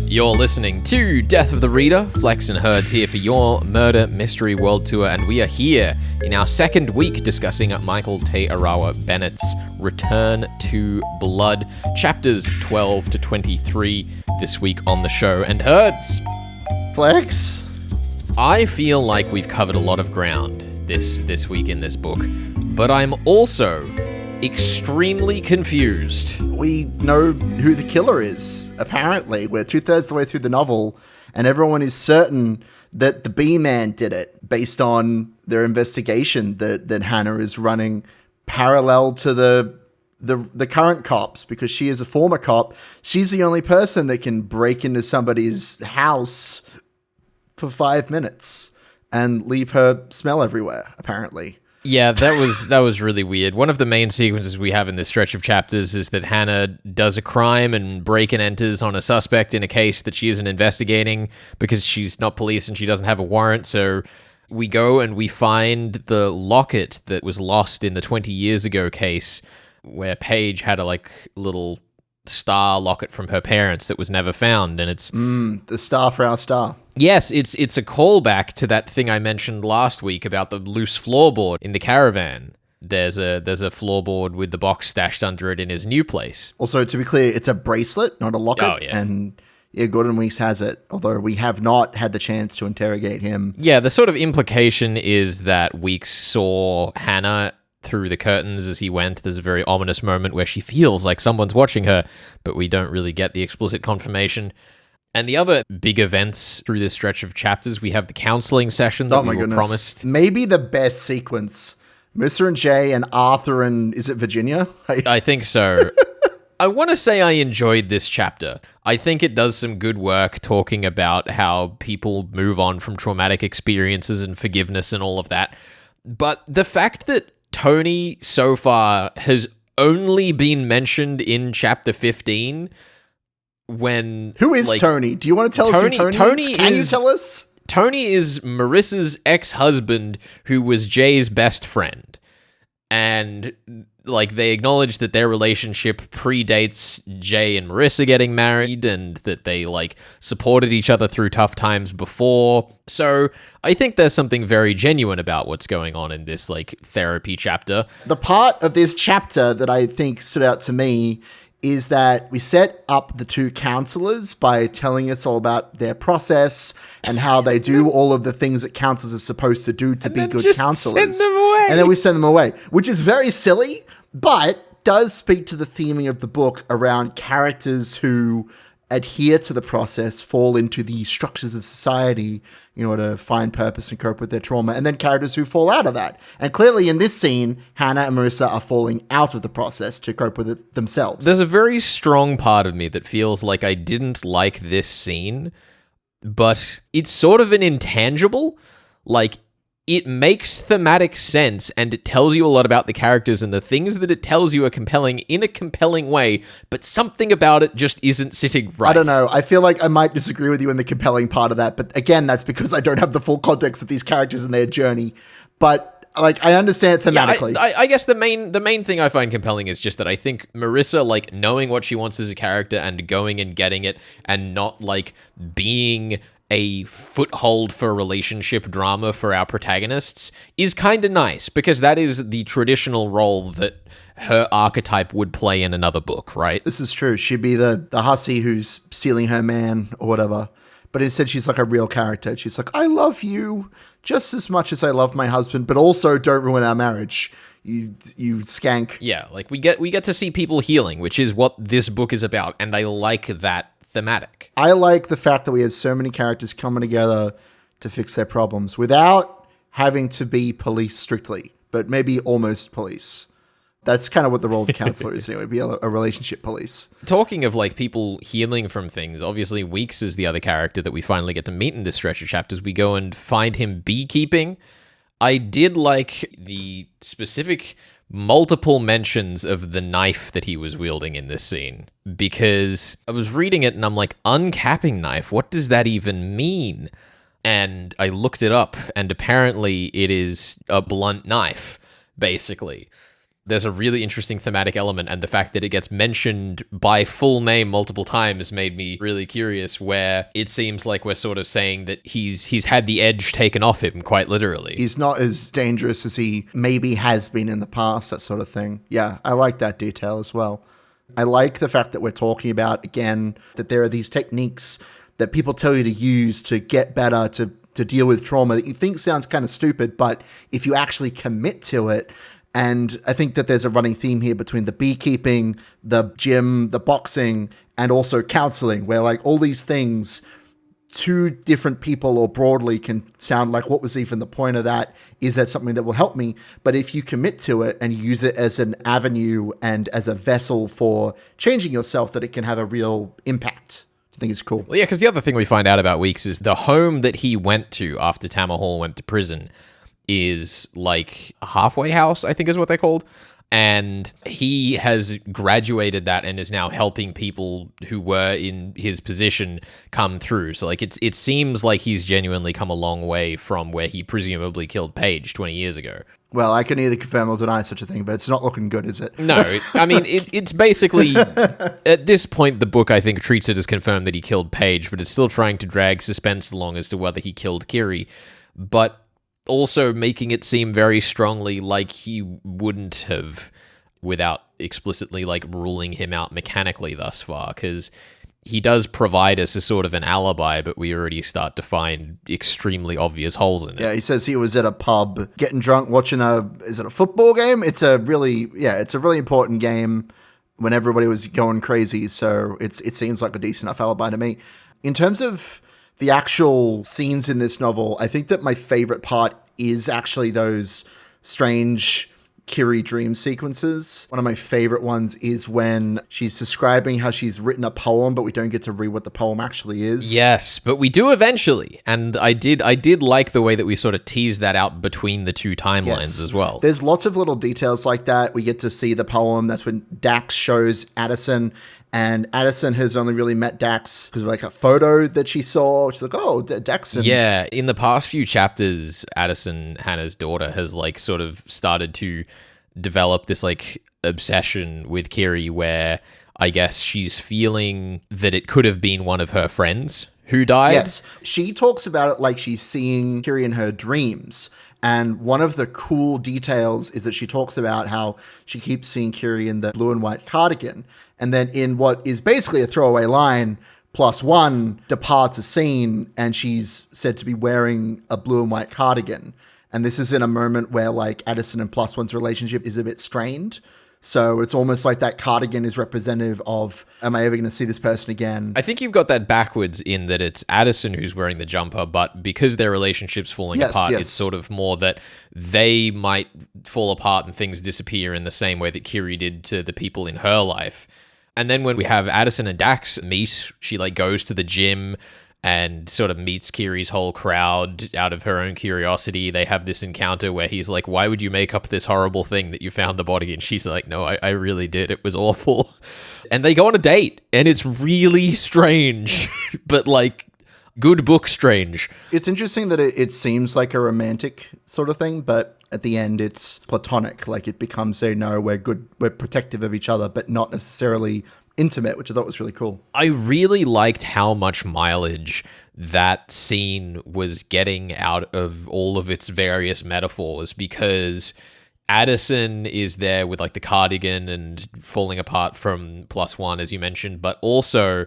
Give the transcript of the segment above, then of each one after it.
You're listening to Death of the Reader. Flex and Herds here for your Murder Mystery World Tour, and we are here in our second week discussing Michael T. Arawa Bennett's Return to Blood, chapters 12 to 23 this week on the show. And Herds, Flex, I feel like we've covered a lot of ground this week in this book, but I'm also extremely confused. we know who the killer is, apparently. We're 2/3 of the way through the novel, and everyone is certain that the B-Man did it based on their investigation that Hannah is running parallel to the current cops, because she is a former cop. She's the only person that can break into somebody's house for 5 minutes and leave her smell everywhere, apparently. Yeah, that was really weird. One of the main sequences we have in this stretch of chapters is that Hannah does a crime and break and enters on a suspect in a case that she isn't investigating because she's not police and she doesn't have a warrant. So we go and we find the locket that was lost in the 20 years ago case where Paige had a little star locket from her parents that was never found, and it's The star for our star. yes, it's a callback to that thing I mentioned last week about the loose floorboard in the caravan. There's a floorboard with the box stashed under it in his new place. Also, to be clear, it's a bracelet, not a locket. Oh, yeah. And Gordon Weeks has it, although we have not had the chance to interrogate him. Yeah, the sort of implication is that Weeks saw Hannah through the curtains as he went. There's a very ominous moment where she feels like someone's watching her, but we don't really get the explicit confirmation. And the other big events through this stretch of chapters, we have the counseling session that we were promised. Maybe the best sequence. Mr. and Jay and Arthur and, is it Virginia? I think so. I want to say I enjoyed this chapter. I think it does some good work talking about how people move on from traumatic experiences and forgiveness and all of that. But the fact that Tony so far has only been mentioned in chapter 15 when... Who is Tony? Do you want to tell us who Tony is? Can you tell us? Tony is Marissa's ex-husband who was Jay's best friend. And they acknowledge that their relationship predates Jay and Marissa getting married and that they supported each other through tough times before. So I think there's something very genuine about what's going on in this therapy chapter. The part of this chapter that I think stood out to me is that we set up the two counselors by telling us all about their process and how they do all of the things that counselors are supposed to do to be good counselors. Send them away. And then we send them away, which is very silly, but does speak to the theming of the book around characters who adhere to the process, fall into the structures of society in order to find purpose and cope with their trauma, and then characters who fall out of that. And clearly in this scene, Hannah and Marissa are falling out of the process to cope with it themselves. There's a very strong part of me that feels like I didn't like this scene, but it's sort of an intangible. It makes thematic sense, and it tells you a lot about the characters, and the things that it tells you are compelling in a compelling way, but something about it just isn't sitting right. I don't know. I feel like I might disagree with you in the compelling part of that, but again, that's because I don't have the full context of these characters and their journey. But I understand thematically. Yeah, I guess the main thing I find compelling is just that I think Marissa, knowing what she wants as a character and going and getting it, and not being a foothold for relationship drama for our protagonists is kind of nice, because that is the traditional role that her archetype would play in another book, right? This is true. She'd be the hussy who's stealing her man or whatever. But instead she's a real character. She's I love you just as much as I love my husband, but also don't ruin our marriage. You skank. Yeah, we get to see people healing, which is what this book is about, and I like that thematic. I like the fact that we have so many characters coming together to fix their problems without having to be police strictly, but maybe almost police. That's kind of what the role of the counselor is anyway, be a relationship police. Talking of people healing from things, obviously Weeks is the other character that we finally get to meet in this stretch of chapters. We go and find him beekeeping. I did like the specific multiple mentions of the knife that he was wielding in this scene, because I was reading it and I'm uncapping knife, what does that even mean? And I looked it up, and apparently it is a blunt knife, basically. There's a really interesting thematic element, and the fact that it gets mentioned by full name multiple times made me really curious, where it seems like we're sort of saying that he's had the edge taken off him, quite literally. He's not as dangerous as he maybe has been in the past, that sort of thing. Yeah, I like that detail as well. I like the fact that we're talking about, again, that there are these techniques that people tell you to use to get better, to deal with trauma that you think sounds kind of stupid, but if you actually commit to it. And I think that there's a running theme here between the beekeeping, the gym, the boxing, and also counseling, where like all these things, two different people or broadly can sound like, what was even the point of that? Is that something that will help me? But if you commit to it and use it as an avenue and as a vessel for changing yourself, that it can have a real impact. I think it's cool. Well, yeah, because the other thing we find out about Weeks is the home that he went to after Tamar Hall went to prison is like a halfway house, I think is what they're called. And he has graduated that and is now helping people who were in his position come through. So like it seems like he's genuinely come a long way from where he presumably killed Paige 20 years ago. Well, I can neither confirm or deny such a thing, but it's not looking good, is it? No, I mean, it's basically, at this point, the book, I think, treats it as confirmed that he killed Paige, but it's still trying to drag suspense along as to whether he killed Kiri, but also making it seem very strongly like he wouldn't have, without explicitly, like, ruling him out mechanically thus far, because he does provide us a sort of an alibi, but we already start to find extremely obvious holes in it. Yeah, he says he was at a pub getting drunk watching is it a football game? It's a really important game when everybody was going crazy. So it seems like a decent enough alibi to me. In terms of the actual scenes in this novel, I think that my favorite part is actually those strange Kiri dream sequences. One of my favorite ones is when she's describing how she's written a poem, but we don't get to read what the poem actually is. Yes, but we do eventually. And I did like the way that we sort of teased that out between the two timelines as well. There's lots of little details like that. We get to see the poem. That's when Dax shows Addison, and Addison has only really met Dax because of like a photo that she saw. She's like, oh, Dax. Yeah, in the past few chapters, Addison, Hannah's daughter, has like sort of started to develop this like obsession with Kiri where I guess she's feeling that it could have been one of her friends who died. Yes, she talks about it like she's seeing Kiri in her dreams. And one of the cool details is that she talks about how she keeps seeing Kiri in the blue and white cardigan. And then in what is basically a throwaway line, +1 departs a scene and she's said to be wearing a blue and white cardigan. And this is in a moment where like Addison and +1's relationship is a bit strained. So it's almost like that cardigan is representative of, am I ever going to see this person again? I think you've got that backwards in that it's Addison who's wearing the jumper, but because their relationship's falling apart, it's sort of more that they might fall apart and things disappear in the same way that Kiri did to the people in her life. And then when we have Addison and Dax meet, she like goes to the gym and sort of meets Kiri's whole crowd out of her own curiosity. They have this encounter where he's like, why would you make up this horrible thing that you found the body? And she's like, no, I really did. It was awful. And they go on a date and it's really strange, but like good book strange. It's interesting that it seems like a romantic sort of thing, but at the end it's platonic. Like it becomes we're protective of each other, but not necessarily intimate, which I thought was really cool. I really liked how much mileage that scene was getting out of all of its various metaphors, because Addison is there with like the cardigan and falling apart from +1, as you mentioned, but also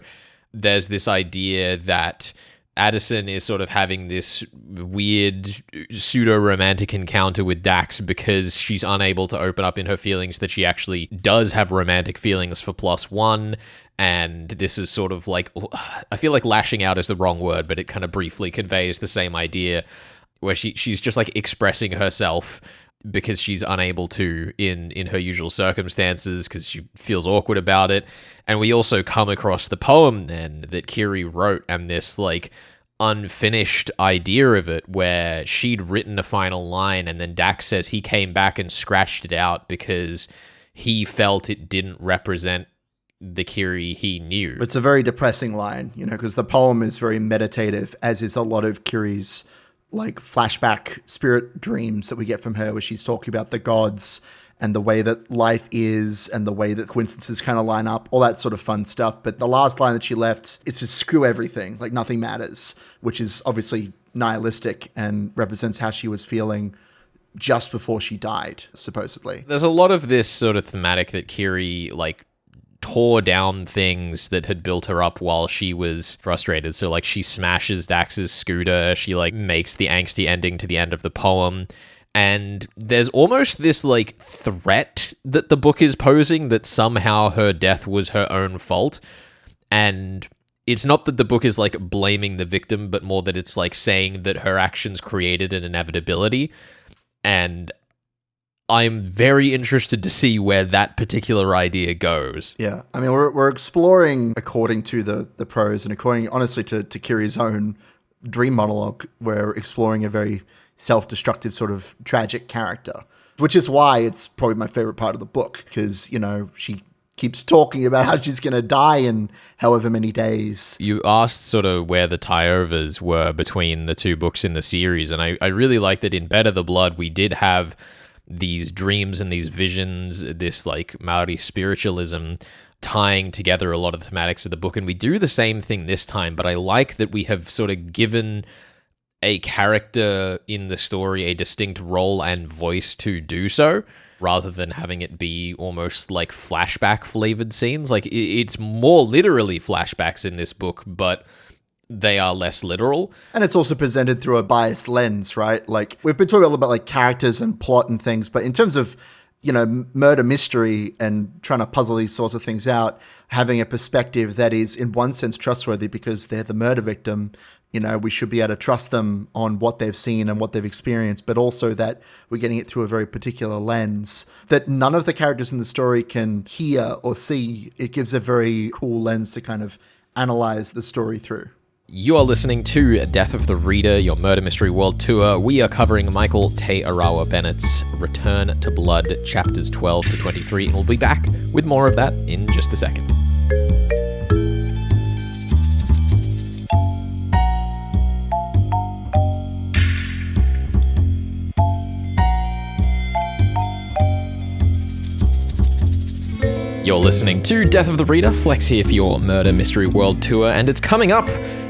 there's this idea that Addison is sort of having this weird pseudo-romantic encounter with Dax because she's unable to open up in her feelings that she actually does have romantic feelings for +1. And this is sort of like, I feel like lashing out is the wrong word, but it kind of briefly conveys the same idea where she's just like expressing herself because she's unable to in her usual circumstances because she feels awkward about it. And we also come across the poem then that Kiri wrote and this like unfinished idea of it where she'd written a final line and then Dax says he came back and scratched it out because he felt it didn't represent the Kiri he knew. It's a very depressing line, because the poem is very meditative, as is a lot of Kiri's like flashback spirit dreams that we get from her, where she's talking about the gods and the way that life is and the way that coincidences kind of line up, all that sort of fun stuff. But the last line that she left, it's just screw everything, like nothing matters, which is obviously nihilistic and represents how she was feeling just before she died, supposedly. There's a lot of this sort of thematic that Kiri, like, tore down things that had built her up while she was frustrated. So, like, she smashes Dax's scooter, she, like, makes the angsty ending to the end of the poem. And there's almost this, like, threat that the book is posing that somehow her death was her own fault. And it's not that the book is, like, blaming the victim, but more that it's, like, saying that her actions created an inevitability. And I'm very interested to see where that particular idea goes. Yeah, I mean, we're exploring according to the prose and according, honestly, to Kiri's own dream monologue. We're exploring a very self-destructive sort of tragic character, which is why it's probably my favorite part of the book, because, you know, she keeps talking about how she's going to die in however many days. You asked sort of where the tie-overs were between the two books in the series, and I really like that in Better the Blood, we did have these dreams and these visions, this like Maori spiritualism tying together a lot of the thematics of the book, and we do the same thing this time, but I like that we have sort of given a character in the story a distinct role and voice to do so, rather than having it be almost like flashback flavored scenes. Like, it's more literally flashbacks in this book, but they are less literal. And it's also presented through a biased lens, right? Like, we've been talking a little about like characters and plot and things, but in terms of, you know, murder mystery and trying to puzzle these sorts of things out, having a perspective that is in one sense trustworthy because they're the murder victim, you know, we should be able to trust them on what they've seen and what they've experienced, but also that we're getting it through a very particular lens that none of the characters in the story can hear or see. It gives a very cool lens to kind of analyze the story through. You are listening to Death of the Reader, your murder mystery world tour. We are covering Michael Te Arawa Bennett's Return to Blood, chapters 12 to 23, and we'll be back with more of that in just a second. You're listening to Death of the Reader. Flex here for your murder mystery world tour, and it's coming up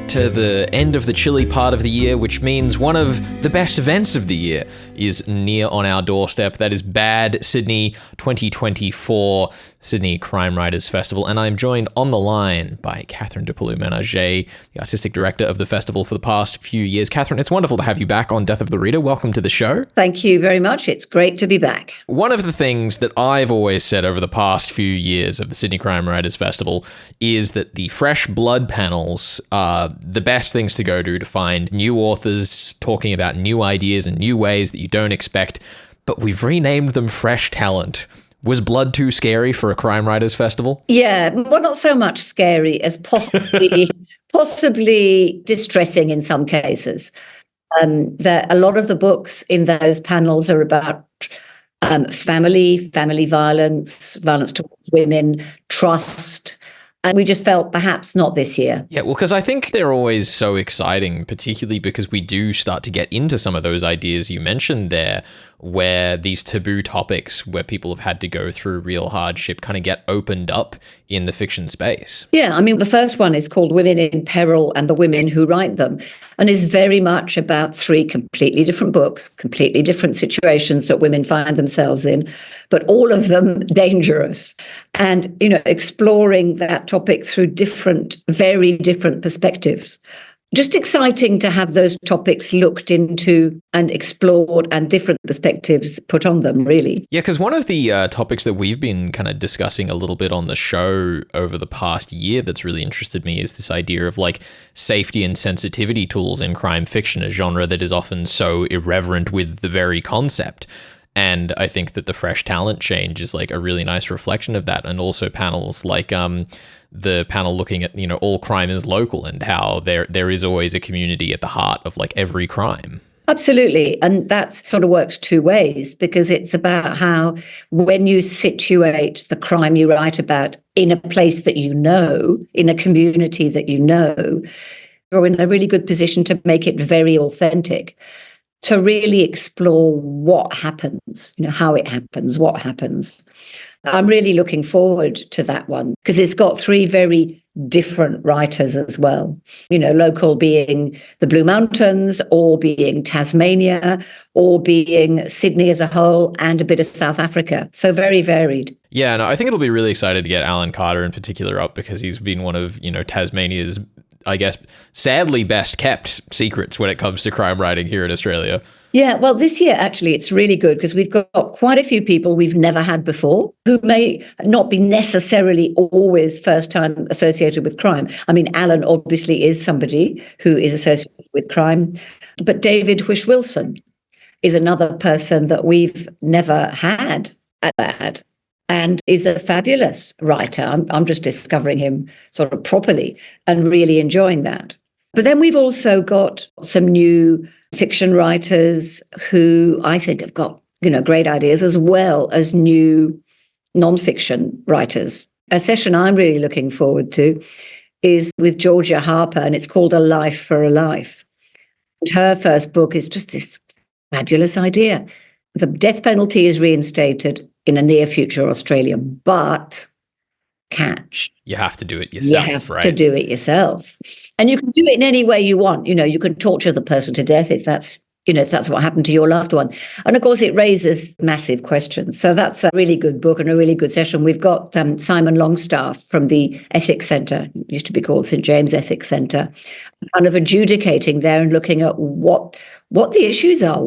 to the end of the chilly part of the year, which means one of the best events of the year is near on our doorstep. That is Bad Sydney 2024 Sydney Crime Writers Festival, and I'm joined on the line by Catherine Dupalou-Menager, the artistic director of the festival for the past few years. Catherine, it's wonderful to have you back on Death of the Reader. Welcome to the show. Thank you very much. It's great to be back. One of the things that I've always said over the past few years of the Sydney Crime Writers Festival is that the fresh blood panels are the best things to go to find new authors talking about new ideas and new ways that you don't expect, but we've renamed them Fresh Talent. Was blood too scary for a crime writers festival? Yeah, well, not so much scary as possibly distressing in some cases. That a lot of the books in those panels are about family violence, violence towards women, trust. And we just felt perhaps not this year. Yeah, well, because I think they're always so exciting, particularly because we do start to get into some of those ideas you mentioned there, where these taboo topics where people have had to go through real hardship kind of get opened up in the fiction space. Yeah, I mean, the first one is called Women in Peril and the Women Who Write Them, and is very much about three completely different books, completely different situations that women find themselves in, but all of them dangerous. And, you know, exploring that topic through very different perspectives. Just exciting to have those topics looked into and explored and different perspectives put on them, really. Yeah, because one of the topics that we've been kind of discussing a little bit on the show over the past year that's really interested me is this idea of like safety and sensitivity tools in crime fiction, a genre that is often so irreverent with the very concept. And I think that the Fresh Talent change is like a really nice reflection of that. And also panels like the panel looking at, you know, all crime is local and how there is always a community at the heart of like every crime. Absolutely. And that sort of works two ways, because it's about how when you situate the crime you write about in a place that you know, in a community that you know, you're in a really good position to make it very authentic. to really explore what happens, how it happens, what happens. I'm really looking forward to that one because it's got three very different writers as well. Local being the Blue Mountains, or being Tasmania, or being Sydney as a whole, and a bit of South Africa. So very varied. Yeah, no, I think it'll be really excited to get Alan Carter in particular up because he's been one of, Tasmania's, I guess, sadly best kept secrets when it comes to crime writing here in Australia. Yeah, well, this year, actually, it's really good because we've got quite a few people we've never had before who may not be necessarily always first time associated with crime. I mean, Alan obviously is somebody who is associated with crime, but David Whish-Wilson is another person that we've never had at that, and is a fabulous writer. I'm just discovering him sort of properly and really enjoying that. But then we've also got some new fiction writers who I think have got, great ideas, as well as new nonfiction writers. A session I'm really looking forward to is with Georgia Harper, and it's called A Life for a Life. And her first book is just this fabulous idea. The death penalty is reinstated in a near future Australia, but catch. You have to do it yourself, you have right? to do it yourself. And you can do it in any way you want. You can torture the person to death if that's what happened to your loved one. And of course, it raises massive questions. So that's a really good book and a really good session. We've got Simon Longstaff from the Ethics Centre, used to be called St James Ethics Centre, kind of adjudicating there and looking at what the issues are.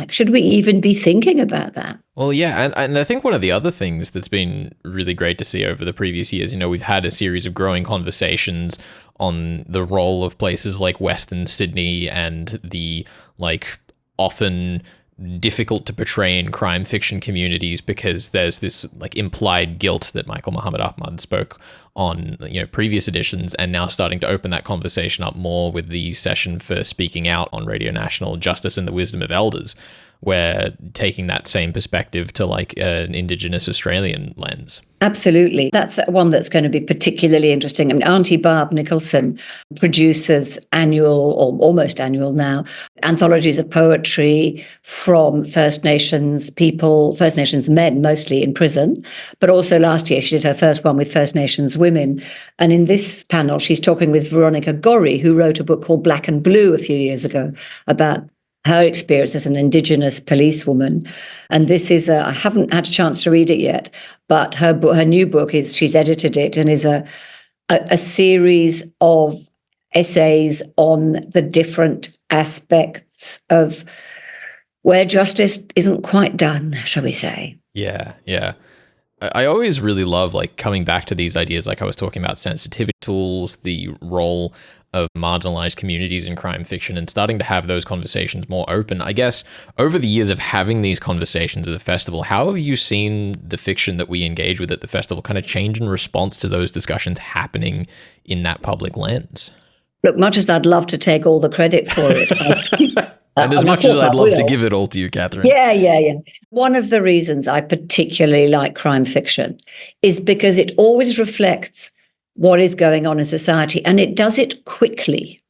Should we even be thinking about that? Well, yeah, and I think one of the other things that's been really great to see over the previous years, we've had a series of growing conversations on the role of places like Western Sydney and the often difficult to portray in crime fiction communities because there's this implied guilt that Michael Muhammad Ahmad spoke on previous editions, and now starting to open that conversation up more with the session for Speaking Out on Radio National, Justice and the Wisdom of Elders, where taking that same perspective to an Indigenous Australian lens. Absolutely. That's one that's going to be particularly interesting. I mean, Auntie Barb Nicholson produces annual, or almost annual now, anthologies of poetry from First Nations people, First Nations men, mostly in prison. But also last year, she did her first one with First Nations women. And in this panel, she's talking with Veronica Gorry, who wrote a book called Black and Blue a few years ago about her experience as an Indigenous policewoman. And this is I haven't had a chance to read it yet, but her new book she's edited it, and is a series of essays on the different aspects of where justice isn't quite done, shall we say. Yeah. I always really love coming back to these ideas, like I was talking about sensitivity tools, the role of marginalized communities in crime fiction, and starting to have those conversations more open. I guess over the years of having these conversations at the festival, how have you seen the fiction that we engage with at the festival kind of change in response to those discussions happening in that public lens? Look, much as I'd love to take all the credit for it. And as much as I'd love to give it all to you, Catherine. Yeah. One of the reasons I particularly like crime fiction is because it always reflects what is going on in society, and it does it quickly.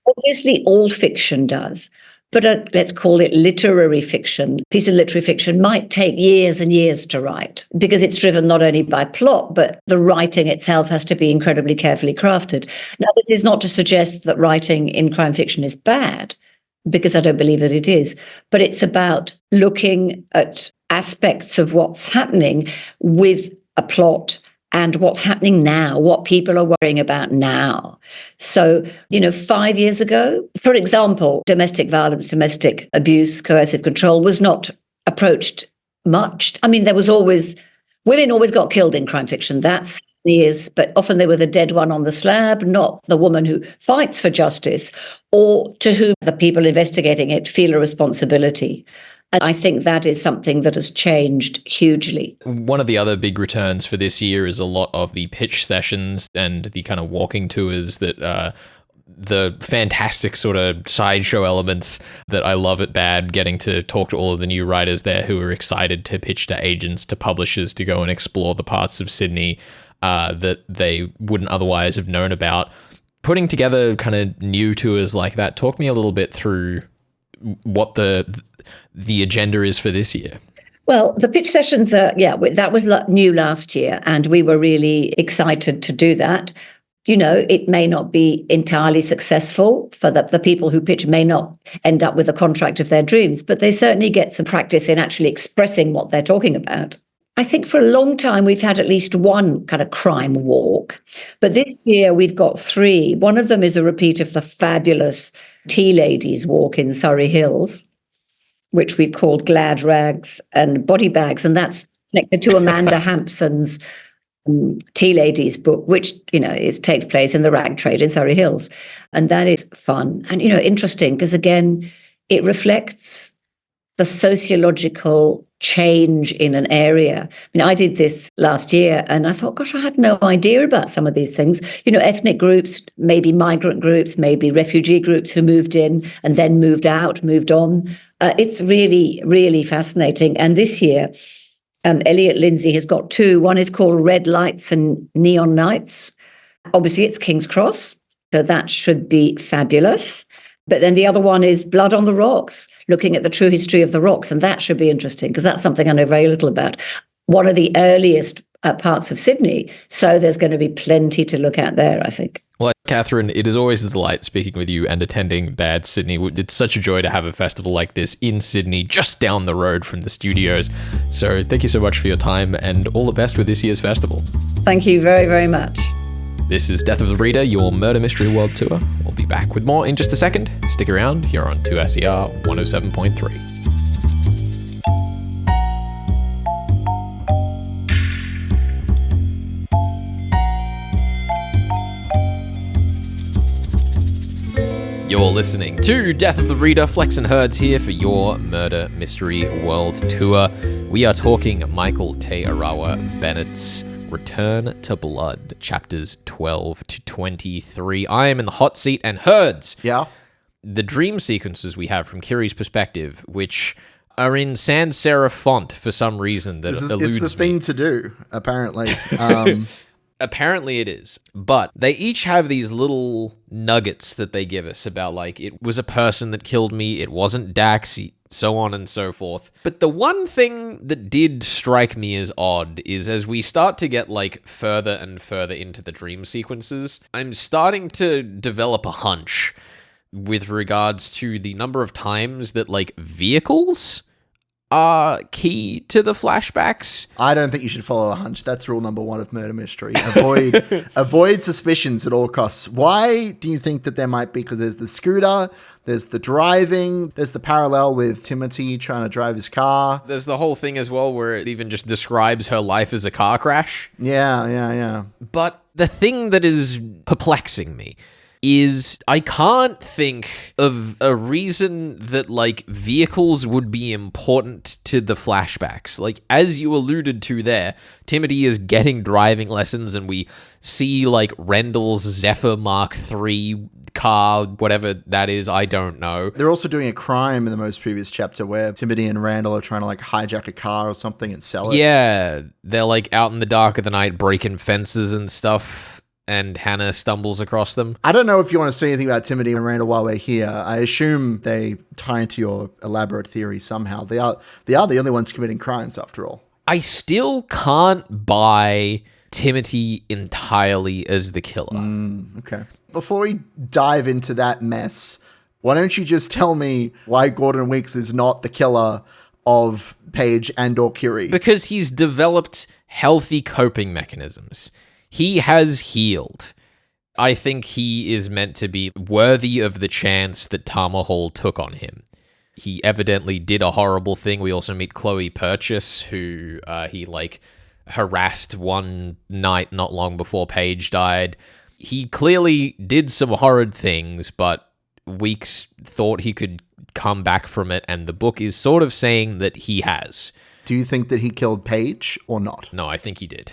Obviously, all fiction does, but let's call it literary fiction. A piece of literary fiction might take years and years to write because it's driven not only by plot, but the writing itself has to be incredibly carefully crafted. Now, this is not to suggest that writing in crime fiction is bad, because I don't believe that it is, but it's about looking at aspects of what's happening with a plot and what's happening now, what people are worrying about now. So, 5 years ago, for example, domestic violence, domestic abuse, coercive control was not approached much. I mean, women always got killed in crime fiction. That's years, but often they were the dead one on the slab, not the woman who fights for justice, or to whom the people investigating it feel a responsibility. And I think that is something that has changed hugely. One of the other big returns for this year is a lot of the pitch sessions and the kind of walking tours that the fantastic sort of sideshow elements that I love at BAD, getting to talk to all of the new writers there who are excited to pitch to agents, to publishers, to go and explore the parts of Sydney that they wouldn't otherwise have known about. Putting together kind of new tours like that, talk me a little bit through what the agenda is for this year. Well, the pitch sessions that was new last year, and we were really excited to do that. It may not be entirely successful for the people who pitch may not end up with a contract of their dreams, but they certainly get some practice in actually expressing what they're talking about. I think for a long time, we've had at least one kind of crime walk, but this year we've got 3. One of them is a repeat of the fabulous Tea Ladies walk in Surrey Hills, which we've called Glad Rags and Body Bags, and that's connected to Amanda Hampson's Tea Ladies book, which takes place in the rag trade in Surrey Hills, and that is fun and interesting because again it reflects the sociological change in an area. I did this last year and I thought, gosh, I had no idea about some of these things. Ethnic groups, maybe migrant groups, maybe refugee groups who moved in and then moved out, moved on. It's really, really fascinating. And this year, Elliot Lindsay has got 2. One is called Red Lights and Neon Nights. Obviously, it's King's Cross, so that should be fabulous. But then the other one is Blood on the Rocks, looking at the true history of the rocks, and that should be interesting because that's something I know very little about. One of the earliest parts of Sydney, so there's going to be plenty to look at there, I think. Well, Catherine, it is always a delight speaking with you and attending Bad Sydney. It's such a joy to have a festival like this in Sydney, just down the road from the studios. So thank you so much for your time and all the best with this year's festival. Thank you very, very much. This is Death of the Reader, your Murder Mystery World Tour. We'll be back with more in just a second. Stick around here on 2SER 107.3. You're listening to Death of the Reader. Flex and Herds here for your Murder Mystery World Tour. We are talking Michael Te Arawa Bennett's Return to Blood, chapters 12 to 23. I am in the hot seat, and Herds. Yeah. The dream sequences we have from Kiri's perspective, which are in sans serif font for some reason that eludes me. It's the thing to do, apparently. Apparently it is. But they each have these little nuggets that they give us about, like, it was a person that killed me, it wasn't Dax, so on and so forth. But the one thing that did strike me as odd is as we start to get, like, further and further into the dream sequences, I'm starting to develop a hunch with regards to the number of times that, like, vehicles are key to the flashbacks. I don't think you should follow a hunch. That's rule number 1 of murder mystery. Avoid suspicions at all costs. Why do you think that there might be? Because there's the scooter, there's the driving, there's the parallel with Timothy trying to drive his car. There's the whole thing as well where it even just describes her life as a car crash. Yeah. But the thing that is perplexing me is I can't think of a reason that, like, vehicles would be important to the flashbacks. Like, as you alluded to there, Timothy is getting driving lessons and we see, like, Rendell's Zephyr Mark III car, whatever that is, I don't know. They're also doing a crime in the most previous chapter where Timothy and Randall are trying to, like, hijack a car or something and sell it. Yeah, they're, like, out in the dark of the night breaking fences and stuff. And Hannah stumbles across them. I don't know if you want to say anything about Timothy and Randall while we're here. I assume they tie into your elaborate theory somehow. They are the only ones committing crimes, after all. I still can't buy Timothy entirely as the killer. Okay. Before we dive into that mess, why don't you just tell me why Gordon Weeks is not the killer of Paige and/or Kiri? Because he's developed healthy coping mechanisms. He has healed. I think he is meant to be worthy of the chance that Tama Hall took on him. He evidently did a horrible thing. We also meet Chloe Purchase, who he, like, harassed one night not long before Paige died. He clearly did some horrid things, but Weeks thought he could come back from it, and the book is sort of saying that he has. Do you think that he killed Paige or not? No, I think he did.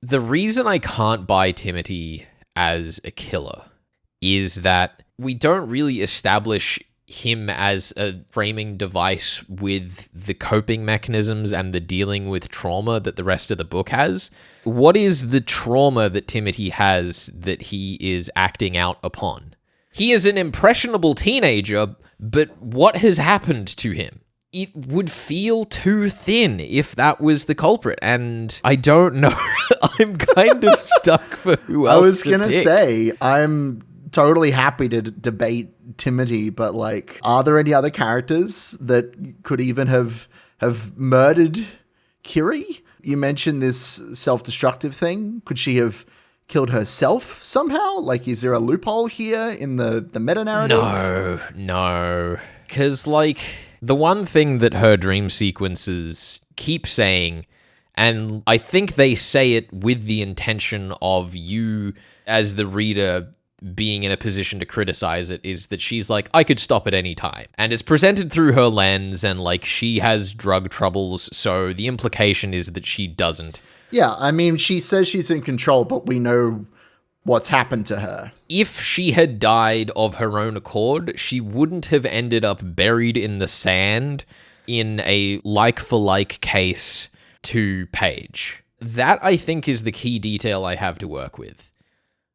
The reason I can't buy Timothy as a killer is that we don't really establish him as a framing device with the coping mechanisms and the dealing with trauma that the rest of the book has. What is the trauma that Timothy has that he is acting out upon? He is an impressionable teenager, but what has happened to him? It would feel too thin if that was the culprit, and I don't know. I'm kind of stuck for who else I was to going to pick. say, I'm totally happy to debate Timothy, but like, are there any other characters that could even have murdered Kiri? You mentioned this self-destructive thing. Could she have killed herself somehow? Like, is there a loophole here in the meta-narrative? No. Because, like, the one thing that her dream sequences keep saying, and I think they say it with the intention of you as the reader being in a position to criticize it, is that she's like, I could stop at any time. And it's presented through her lens, and like, she has drug troubles, so the implication is that she doesn't. Yeah, I mean, she says she's in control, but we know what's happened to her. If she had died of her own accord, she wouldn't have ended up buried in the sand in a like-for-like case to Paige. That, I think, is the key detail I have to work with.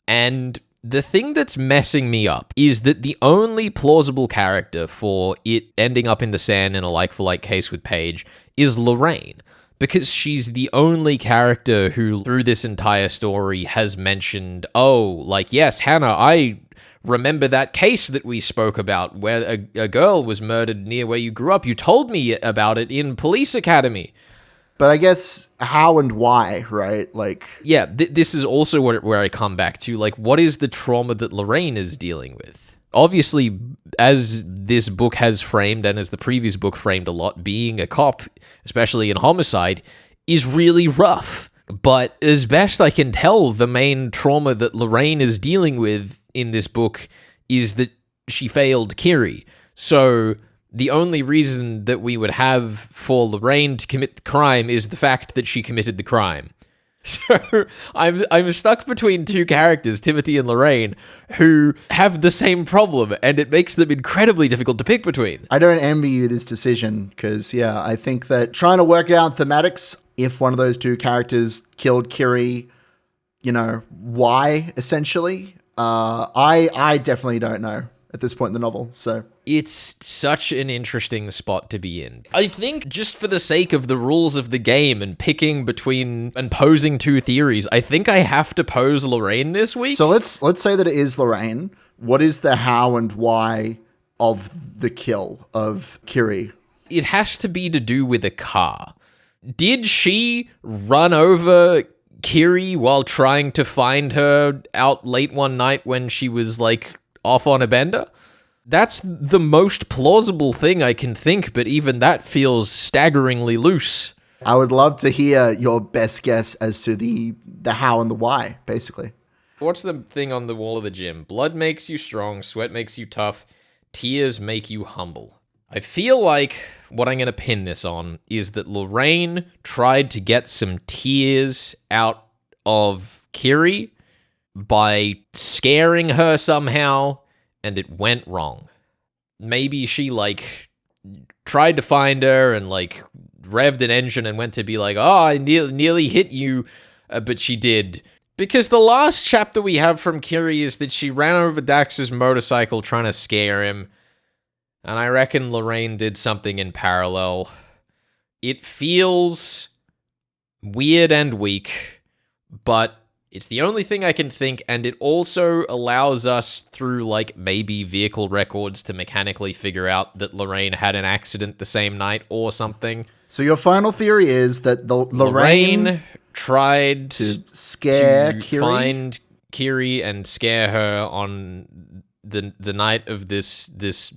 And the thing that's messing me up is that the only plausible character for it ending up in the sand in a like-for-like case with Paige is Lorraine, because she's the only character who, through this entire story, has mentioned, oh, like, yes, Hannah, I remember that case that we spoke about where a girl was murdered near where you grew up. You told me about it in Police Academy. But I guess how and why, right? Like, yeah, this is also where I come back to, like, what is the trauma that Lorraine is dealing with? Obviously, as this book has framed, and as the previous book framed a lot, being a cop, especially in homicide, is really rough. But as best I can tell, the main trauma that Lorraine is dealing with in this book is that she failed Kiri. So the only reason that we would have for Lorraine to commit the crime is the fact that she committed the crime. So I'm stuck between two characters, Timothy and Lorraine, who have the same problem, and it makes them incredibly difficult to pick between. I don't envy you this decision, because, yeah, I think that trying to work out thematics, if one of those two characters killed Kiri, you know, why, essentially, I definitely don't know at this point in the novel, so. It's such an interesting spot to be in. I think just for the sake of the rules of the game and picking between and posing two theories, I think I have to pose Lorraine this week. So let's say that it is Lorraine. What is the how and why of the kill of Kiri? It has to be to do with a car. Did she run over Kiri while trying to find her out late one night when she was, like, off on a bender? That's the most plausible thing I can think, but even that feels staggeringly loose. I would love to hear your best guess as to the how and the why, basically. What's the thing on the wall of the gym? Blood makes you strong, sweat makes you tough, tears make you humble. I feel like what I'm going to pin this on is that Lorraine tried to get some tears out of Kiri by scaring her somehow, and it went wrong. Maybe she, like, tried to find her and, like, revved an engine and went to be like, oh, I nearly hit you, but she did. Because the last chapter we have from Kiri is that she ran over Dax's motorcycle trying to scare him, and I reckon Lorraine did something in parallel. It feels weird and weak, but it's the only thing I can think, and it also allows us, through, like, maybe vehicle records, to mechanically figure out that Lorraine had an accident the same night or something. So your final theory is that Lorraine tried to scare Kiri? Find Kiri and scare her on the night of this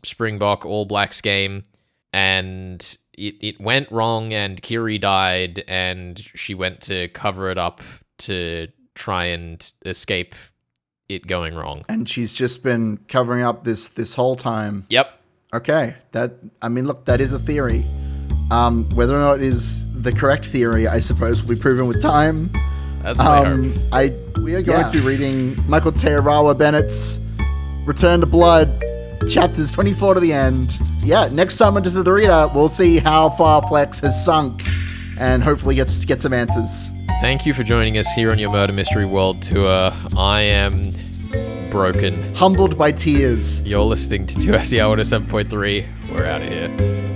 Springbok All Blacks game, and it went wrong, and Kiri died, and she went to cover it up to try and escape it going wrong. And she's just been covering up this whole time. Yep. Okay. Look, that is a theory. Whether or not it is the correct theory, I suppose, will be proven with time. That's my hope. We are going to be reading Michael Arawa Bennett's Return to Blood, chapters 24 to the end. Yeah, next time into the reader, we'll see how far Flex has sunk and hopefully get some answers. Thank you for joining us here on your Murder Mystery World Tour. I am broken. Humbled by tears. You're listening to 2SER 107.3. We're out of here.